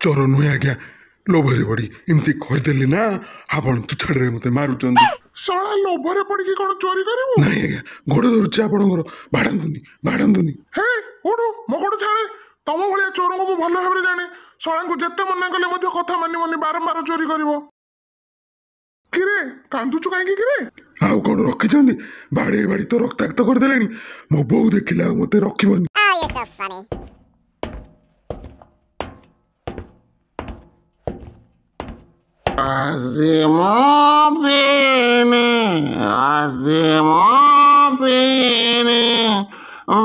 चोर नुहे आज्ञा लोभरे पड़ी एमती करदेली ना आपण तुछाड़े मते मारुचंदी साला लोभरे पड़ी कौन चोरी करिवो नहीं आज्ञा गोड़ धरुचे आपणकर बाड़ांतुनी हे ओडो मो गोड़ छाड़े तम भलिया चोर को भल भाव जाने साला को जेते मना कले मध्य कथा मानि मानि बारंबार चोरी करिवो किरे कांदुचु काहे किरे आउ कौन रखिछंदी बाड़ी तो रक्ताक्त करदेलेनी मो बो देखिला मते रखिबनी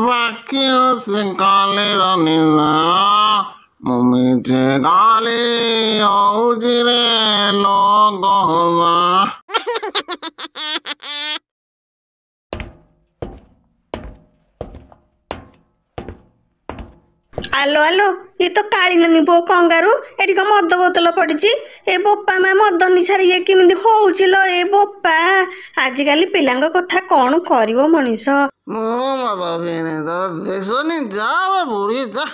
बाकी काले मुझे गाली रे लोग आलो आलो ये तो काली नानी बो कंगारू एटी का मद बोतल पड़ी ए बोपा मैं मद निशार ये किमिंदी होउची लो ए बोपा आजिकाली पिलांग कथा कौन करिवो मनीष मद पीने तो देखनी जा बुढ़ी जा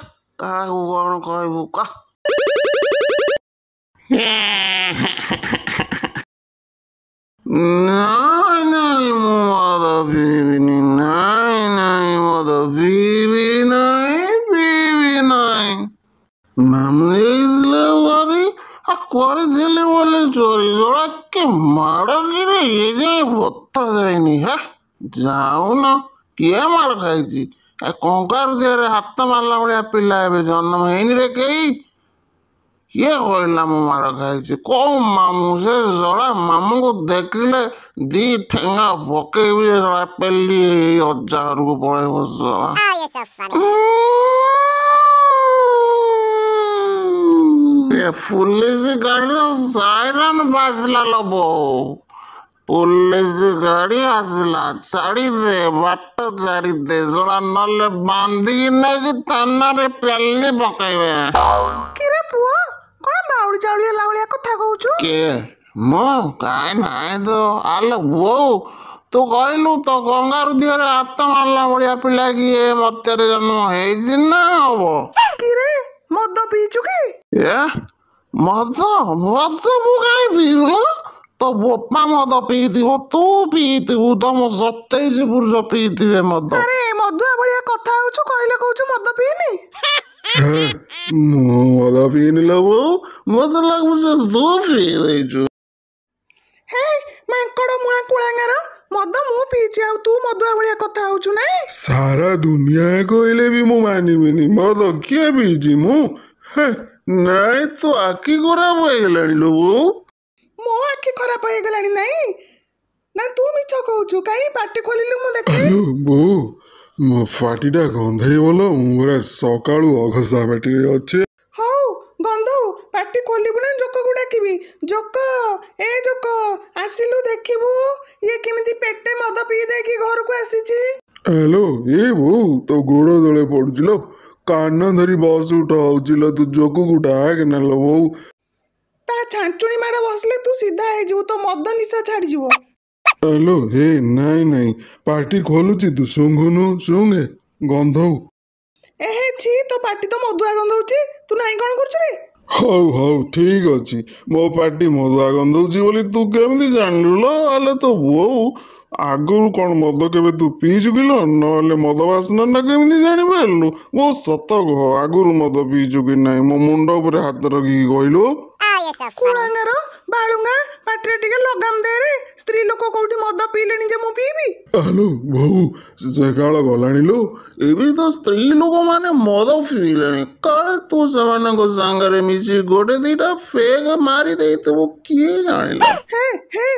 क्या कौन कहबू का नहीं मद पीबिनी नहीं मद पीबी नहीं କରିଥିଲି ବୋଲି ଚୋରି ଯୋଡ଼ା କି ମାଡ଼ଗିରି ଏ ଯାଏ ବତା ଯାଇନି ହେ ଯାଉନ କିଏ ମାଡ଼ ଖାଇଛି ଏ କଙ୍କାରୁ ଦେହରେ ହାତ ମାରିଲା ଭଳିଆ ପିଲା ଏବେ ଜନ୍ମ ହେଇନି ରେ କେହି କିଏ କହିଲା ମୁଁ ମାଡ଼ ଖାଇଛି କୋଉ ମାମୁଁ ସେ ଜଳା ମାମୁଁକୁ ଦେଖିଲେ ଦି ଠେଙ୍ଗା ପକେଇବି ଜଳା ପେଲି ଅଜା ଘରକୁ ପଳେଇବ ଜଳା पुलिस गाड़ी साइरन बाजला लो बो पुलिस गाड़ी आसला छाड़ी दे बाट छाड़ी दे जोड़ा नले बांधी नहीं थाना रे पेली पकाइबे किरे पुओ कोन बाउली चाउली लावलिया कथा कहउछु के मो काय नाय तो आलो वो तू कहलु तो गंगारू दिहरे हाथ मारला भलिया पिला की ए मर्त्यारे जन्म हेइछि ना हबो किरे मद पीचु की ए मद मु काई पीबलो तो बोपा मद पीथिबो तू पीथिबु तम 27 पुरुष पीथिबे मद अरे मधुआ भलिया कथा होछु कहले कहउछु मद पीनी मु मद पीनी लबो मत लागु से तू पी देछु हे मांकड़ मुआ कुळांगार मद मु पीछि आ तू मधुआ भलिया कथा होछु नै सारा दुनिया कहले भी मु मानिबिनी मद किए पीछि मु नहीं तो आखि खराब हो गलानी लोगो मो आखि खराब हो गलानी नहीं ना तू मिछ कहउछु काई पाटी खोलिलु मु देखे हेलो बो मो फाटीटा गंधाई बोलो मुरा सकाळु अघसा पाटी अछि हौ गंधौ पाटी खोलिबु ना जोक गुडा किबी जोक ए जोक आसिलु देखिबु ये किमिति पेटे मद पी दे की घर को आसीची हेलो ए बो तो गोड़ दळे पडुजिलो कान धरी बस उठाउजिलो तू जोक गुडा के नलो बो ता छांचुणी माडा बसले तू सीधा हे जिवु तो मद निशा छाडी जिवो हेलो हे नहीं पार्टी खोलुची तू सुंगुनु सुंगे गंधौ एहे छी तो पार्टी तो मधुआ गंधौची तू नाही कोन करछु रे हौ ठीक अछि मो पार्टी मधुआ गंधौची बोली तू केमती जानलु लो आले तो वो आगुरु कौन मद केबे तू पी चुकिल नले मद बासना ना केमती जानि पारलु वो सत कह आगुरु मद पी चुकी नाही मो मुंड ऊपर हाथ रखी कहलु कुळांगार बाळुंगा पाटरे टिके लगाम दे रे स्त्री लोक कोठी मद पीलेनी जे मु पीबी हेलो बहु से काळ गलाणी लो एबे तो स्त्री लोक माने मद पीलेनी काळे तू सेमानक संगरे मिसी गोटे दीटा फेग मारी देइतबो किए जानिला हे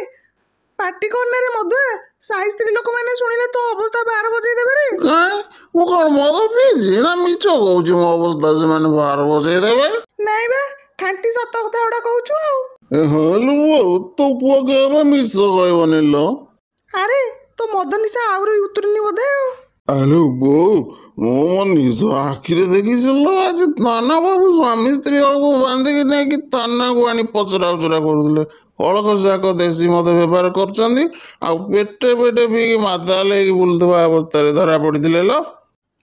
पार्टी करने रे मधुआ साई स्त्री लोक माने सुनिले तो अवस्था 12 बजे देबे रे काय वो कोन मद पीछि ना मिछो कहउछि मो अवस्था से माने 12 बजे देबे नाही बे खांटी सत कथा उडा कहउछु ए हलो तो पुआ केबे मिछो कहबनी लो अरे तो मद निशा आउरी उतरनी बोधे हेलो बो मो निशा आखिरे देखिसिलो आज ताना बाबू स्वामी स्त्री को बांधे कि नहीं कि ताना को आनी पचरा उचरा करदले हड़क जाक देशी मद बेपार करछंदी आ पेटे पेटे पी माता लेकी बुलथबा अवस्था रे धरा पड़िथिले लो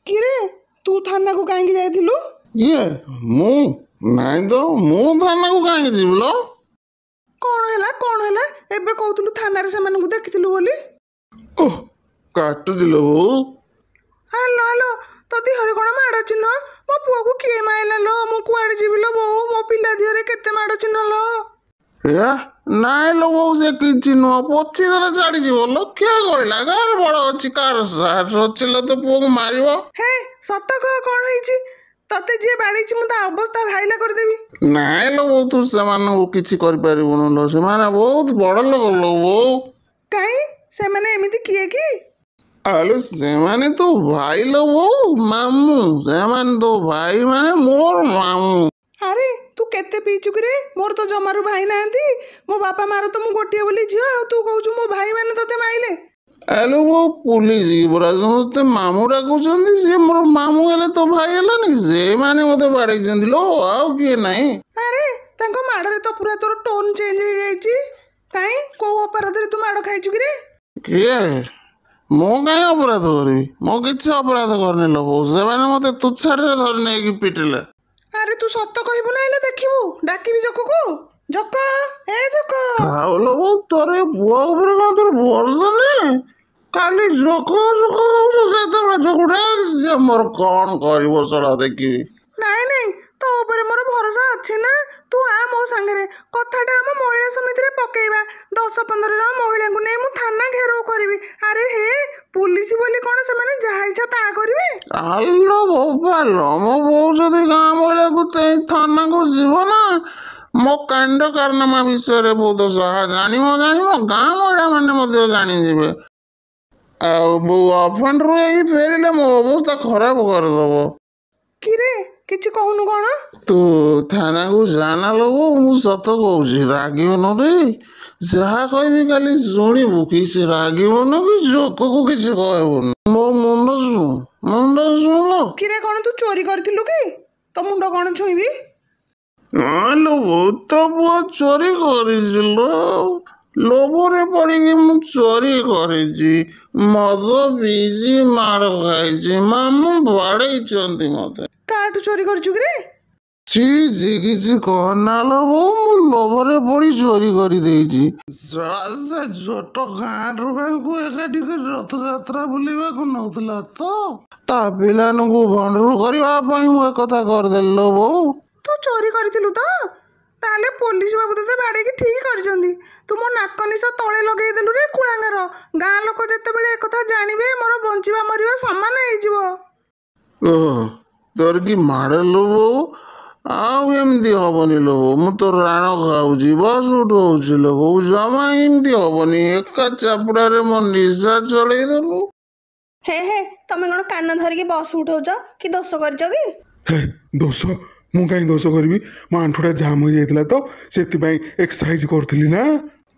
किरे तू थाना को काहे जायथिलु ये मु ନାଇଁ ତ ମୁଁ ଥାନାକୁ କାହିଁକି ଯିବି ଲୋ? କଣ ହେଲା ଏବେ କହୁଥିଲୁ ଥାନାରେ ସେମାନଙ୍କୁ ଦେଖିଥିଲୁ ବୋଲି। ଓଃ କାଟୁଛି ଲୋ ବୋଉ। ହାଲୋ ତୋ ଦେହରେ କଣ ମାଡ଼ ଚିହ୍ନ? ମୋ ପୁଅକୁ କିଏ ମାଇଲା ଲୋ? ମୁଁ କୁଆଡେ ଯିବି ଲୋ ବୋଉ? ମୋ ପିଲା ଦେହରେ କେତେ ମାଡ଼ ଚିହ୍ନ ଲୋ? ଏ ନାଇଁ ଲୋ ବୋଉ ସେ କିଛି ନୁହଁ ପଚିଦେଲେ ଛାଡ଼ିଯିବ ଲୋ। କିଏ କହିଲା କାହାର ବଳ ଅଛି କାହାର ସାହସ ଅଛି ଲୋ ତୋ ପୁଅକୁ ମାରିବ? ହେ ସତ କହ କଣ ହେଇଛି? ତତେ ଯିଏ ବାଡେଇଛି ମୁଁ ତା ଅବସ୍ଥା ଘାଇଲା କରିଦେବି। ନାଇଁ ଲୋ ବୋଉ ତୁ ସେମାନଙ୍କୁ କିଛି କରିପାରିବୁନି ଲୋ। ସେମାନେ ବହୁତ ବଡ଼ ଲୋକ ଲୋ ବୋଉ। କାହିଁ ସେମାନେ ଏମିତି କିଏ କି? ଆଲୋ ସେମାନେ ତୋ ଭାଇ ଲୋ ବୋଉ ମାମୁଁ। ସେମାନେ ତୋ ଭାଇ ମାନେ ମୋର ମାମୁଁ। ଆରେ ତୁ କେତେ ପିଇଛୁ କି ରେ? ମୋର ତ ଜମାରୁ ଭାଇ ନାହାନ୍ତି। ମୋ ବାପା ମାର ତ ମୁଁ ଗୋଟିଏ ବୋଲି ଝିଅ, ଆଉ ତୁ କହୁଛୁ ମୋ ଭାଇ ମାନେ ତତେ ମାଇଲେ? ଆଲୋ ବୋଉ ପୁଲିସ ପରା ସମସ୍ତେ ମାମୁଁ ଡାକୁଛନ୍ତି। ସିଏ ମୋର ମାମୁଁ ହେଲେ ତୋ ଭାଇ ହେଲାନି? ସେମାନେ ମତେ ବାଡେଇଛନ୍ତି ଲୋ ଆଉ କିଏ ନାହିଁ। ଆରେ ତାଙ୍କ ମାଡ଼ରେ ତ ପୁରା ତୋର ଟୋନ ଚେଞ୍ଜ ହେଇଯାଇଛି। କାହିଁ କୋଉ ଅପରାଧରେ ତୁ ମାଡ଼ ଖାଇଛୁ କି ରେ? କିଏ? ମୁଁ କାହିଁ ଅପରାଧ କରିବି? ମୁଁ କିଛି ଅପରାଧ କରିନି ଲୋ ବୋଉ। ସେମାନେ ମତେ ତୁଚ୍ଛାଟିରେ ଧରି ନେଇକି ପିଟିଲେ। ଆରେ ତୁ ସତ କହିବୁ ନା ହେଲେ ଦେଖିବୁ ଡାକିବି ଜୋକକୁ। ଜୋକ ଏ ଜୋକ। ଥାଉ ଲୋ ବୋଉ ତୋର ଏ ପୁଅ ଉପରେ କଣ ତୋର ଭରସା ନାହିଁ? କାଲି ଜୋକ ହଉଛୁ ସେତେବେଳେ ଜୋକଟା ସିଏ ମୋର କଣ କରିବ ଶଳା ଦେଖିବି। ନାଇଁ ତୋ ଉପରେ ମୋର ଭରସା ଅଛି ନା। ତୁ ଆ ମୋ ସାଙ୍ଗରେ କଥାଟା ଆମ ମହିଳା ସମିତିରେ ପକେଇବା। 10-15 ଜଣ ମହିଳାଙ୍କୁ ନେଇ ମୁଁ ଥାନା ଘେରାଉ କରିବି। ଆରେ ହେ ପୁଲିସ ବୋଲି କଣ ସେମାନେ ଯାହା ଇଚ୍ଛା ତାହା କରିବେ? ଆଲୋ ବୋପାଲୋ ମୋ ବୋଉ ଯଦି ଗାଁ ମହିଳାକୁ ଥାନାକୁ ଯିବ ନା ମୋ କାଣ୍ଡ କାରନାମା ବିଷୟରେ ବହୁତ ସାହା ଜାଣିବ ଗାଁ ମହିଳା ମାନେ ମଧ୍ୟ ଜାଣିଯିବେ। ଆଉ ବୋଉ ଅଫେଣ୍ଡର ହେଇକି ଫେରିଲେ ମୋ ଅବସ୍ଥା ଖରାପ କରିଦବ। କିରେ କିଛି କହୁନୁ କଣ? ତୁ ଥାନାକୁ ଜାନା ଲୋ ବୋଉ ମୁଁ ସତ କହୁଛି ରାଗିବୁନୁ ରେ। ଯାହା କହିବି କାଲି ଶୁଣିବୁ କିଛି ରାଗିବୁନୁ କି ଜୋକକୁ କିଛି କହିବୁନି। ମୋ ମୁଣ୍ଡ ଶୁଣ। କିରେ କଣ ତୁ ଚୋରି କରିଥିଲୁ କି? ତୋ ମୁଣ୍ଡ କଣ ଛୁଇଁବି? ଲୋ ବୋଉ ତୋ ପୁଅ ଚୋରି କରିଛି ଲୋ। ଲୋଭରେ ପଡ଼ିକି ମୁଁ ଚୋରି କରିଛି। ମଦ ପିଇଛି ମାଡ଼ ଖାଇଛି। ମାମୁଁ ବାଡ଼େଇଛନ୍ତି ମତେ। କାହାଠୁ ଚୋରି କରିଛୁ କିରେ? କିଛି କହନା ଲୋ ବୋଉ ମୁଁ ଲୋଭରେ ପଡ଼ି ଚୋରି କରିଦେଇଛି। ସେ ଛୋଟ ଗାଁ ଟୋକାଙ୍କୁ ଏକାଠି କରି ରଥଯାତ୍ରା ବୁଲିବାକୁ ନଉଥିଲା ତ ତା ପିଲାମାନଙ୍କୁ ଭଣ୍ଡୁର କରିବା ପାଇଁ ମୁଁ ଏକଥା କରିଦେଲି ଲୋ ବୋଉ। ତୁ ଚୋରି କରିଥିଲୁ ତ? ତାହେଲେ ପୋଲିସ ବାବୁ ତତେ ବାଡେଇକି ଠିକ କରିଛନ୍ତି। ତୁ ମୋ ନାକ ନିଶ ତଳେ ଲଗେଇଦେଲୁ ରେ କୁଳାଙ୍ଗାର। ଗାଁ ଲୋକ ଯେତେବେଳେ ଏକଥା ଜାଣିବେ ମୋର ବଞ୍ଚିବା ମରିବା ସମାନ ହେଇଯିବ। ଓହ ତୋର କି ମାଡ ଲୋ ବୋଉ। ଆଉ ଏମିତି ହବନି ଲୋ ବୋଉ। ମୁଁ ତ ରାଣ ଖାଉଛି ବସ ଉଠଉଛି ଲୋ ବୋଉ। ଜମା ଏମିତି ହବନି। ଏକା ଚାପୁଡାରେ ମୋ ନିଶା ଚଳେଇଦେଲୁ। ହେ ତମେ କଣ କାନ ଧରିକି ବସ୍ ଉଠଉଛ? କି ଦୋଷ କରିଛ କି? ହେ ଦୋଷ? ମୁଁ କାହିଁ ଦୋଷ କରିବି? ମୋ ଆଣ୍ଠୁଟା ଜାମ୍ ହୋଇଯାଇଥିଲା ତ ସେଥିପାଇଁ ଏକ୍ସରସାଇଜ କରୁଥିଲି ନା।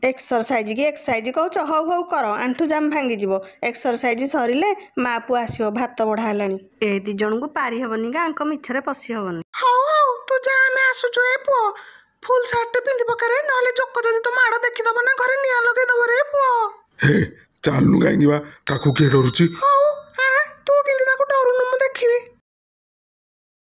ଏକ୍ସରସାଇଜ କି ଏକ୍ସରସାଇଜ କହୁଛ? ହଉ କର, ଆଣ୍ଠୁ ଜାମ୍ ଭାଙ୍ଗିଯିବ। ଏକ୍ସରସାଇଜ ସରିଲେ ମା ପୁଅ ଆସିବ, ଭାତ ବଢା ହେଲାଣି। ଏ 2 ଜଣଙ୍କୁ ପାରି ହବନି କି ଆଙ୍କ ମିଛରେ ପଶି ହବନି। ହଉ ତୁ ଯା, ଆମେ ଆସୁଛୁ। ଏ ପୁଅ ଫୁଲ ସାର୍ଟଟେ ପିନ୍ଧି ପକାରେ, ନହେଲେ ଜୋକ ଯଦି ତୋ ମାଡ଼ ଦେଖିଦବ ନା ଘରେ ନିଆଁ ଲଗେଇଦବ ରେ ପୁଅ। ହେ ଚାଲୁନୁ କାହିଁକି ବା? ତାକୁ କିଏ ଡରୁଛି? ହଉ